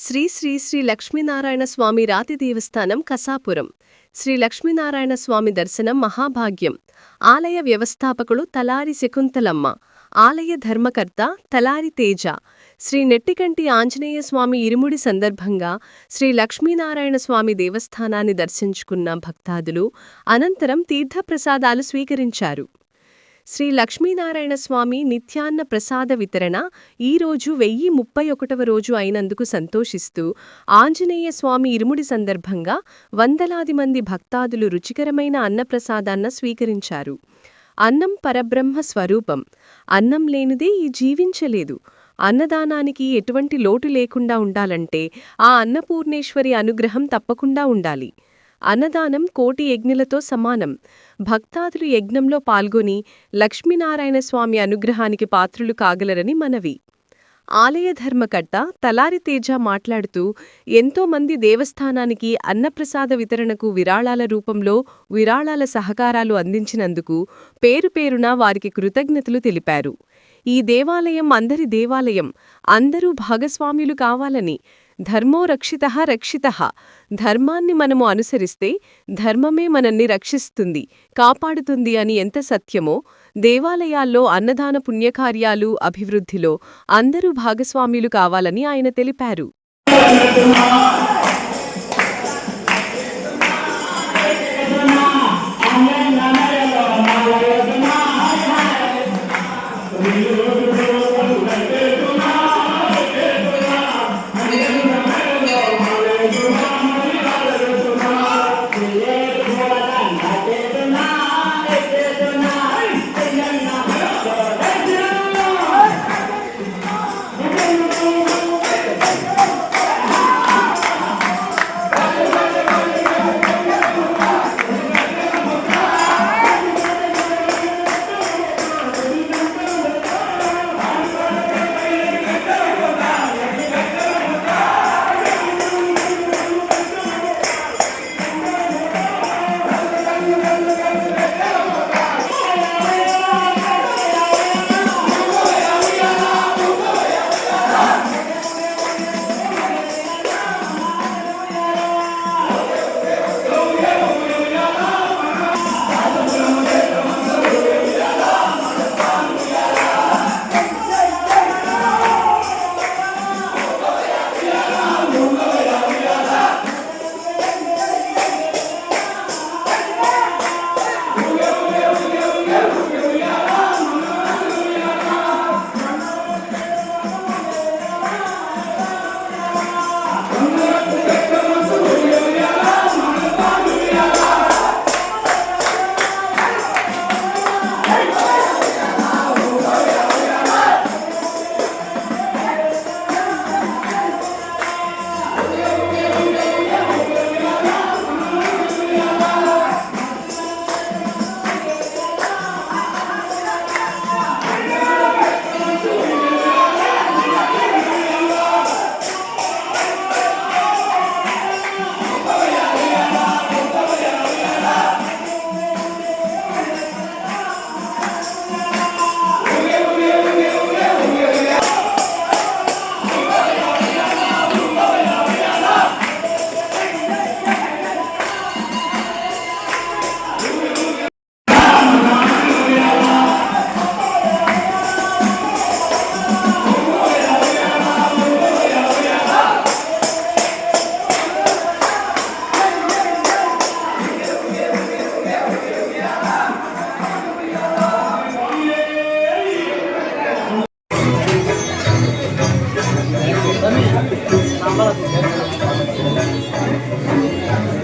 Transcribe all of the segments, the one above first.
శ్రీ శ్రీ శ్రీ లక్ష్మీనారాయణ స్వామి రాతి దేవస్థానం కసాపురం. శ్రీ లక్ష్మీనారాయణ స్వామి దర్శనం మహాభాగ్యం. ఆలయ వ్యవస్థాపకులు తలారి శకుంతలమ్మ. ఆలయ ధర్మకర్త తలారి తేజ. శ్రీ నెట్టికంటి ఆంజనేయ స్వామి ఇరుముడి సందర్భంగా శ్రీ లక్ష్మీనారాయణ స్వామి దేవస్థానాన్ని దర్శించుకున్న భక్తాదులు అనంతరం తీర్థప్రసాదాలు స్వీకరించారు. శ్రీ లక్ష్మీనారాయణ స్వామి నిత్యాన్న ప్రసాద వితరణ ఈరోజు 1031వ రోజు అయినందుకు సంతోషిస్తూ ఆంజనేయ స్వామి ఇరుముడి సందర్భంగా వందలాది మంది భక్తాదులు రుచికరమైన అన్నప్రసాదాన్న స్వీకరించారు. అన్నం పరబ్రహ్మ స్వరూపం. అన్నం లేనిదే ఈ జీవించలేదు. అన్నదానానికి ఎటువంటి లోటు లేకుండా ఉండాలంటే ఆ అన్నపూర్ణేశ్వరి అనుగ్రహం తప్పకుండా ఉండాలి. అన్నదానం కోటి యజ్ఞులతో సమానం. భక్తాదులు యజ్ఞంలో పాల్గొని లక్ష్మీనారాయణ స్వామి అనుగ్రహానికి పాత్రులు కాగలరని మనవి. ఆలయ ధర్మకర్త తలారి తేజ మాట్లాడుతూ ఎంతో మంది దేవస్థానానికి అన్నప్రసాద వితరణకు విరాళాల రూపంలో విరాళాల సహకారాలు అందించినందుకు పేరుపేరున వారికి కృతజ్ఞతలు తెలిపారు. ఈ దేవాలయం అందరి దేవాలయం, అందరూ భాగస్వాములు కావాలని, ధర్మో రక్షితః రక్షితః. ధర్మాన్ని మనము అనుసరిస్తే ధర్మమే మనల్ని రక్షిస్తుంది, కాపాడుతుంది అని ఎంత సత్యమో, దేవాలయాల్లో అన్నదాన పుణ్యకార్యాలు అభివృద్ధిలో అందరూ భాగస్వాములు కావాలని ఆయన తెలిపారు.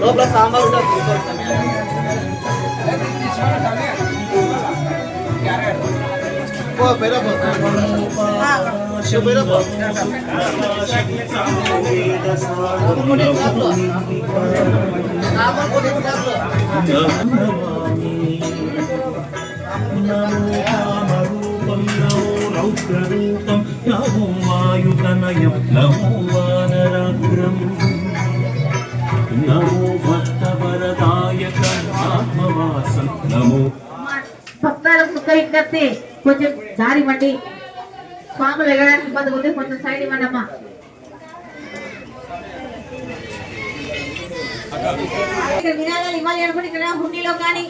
లోపల సాంబార్ వాయుతనయం నమో వానరాగ్రం నమో భక్తవరదాయక ఆత్మవాసం నమో. భక్తాలకు విజ్ఞప్తి, కొంచెం దారి ఇవ్వండి. స్వాములు ఎగడానికి ఇబ్బంది ఉంది, కొంచెం సైడ్ ఇవ్వండి అమ్మా. ఇక్కడ విరాళాలు ఇవ్వాలి అనుకుంటే ఇక్కడ హుండీలో కానీ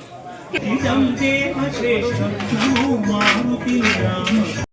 ఇదం దేహ శ్రేష్టం నమో మారుతి రామ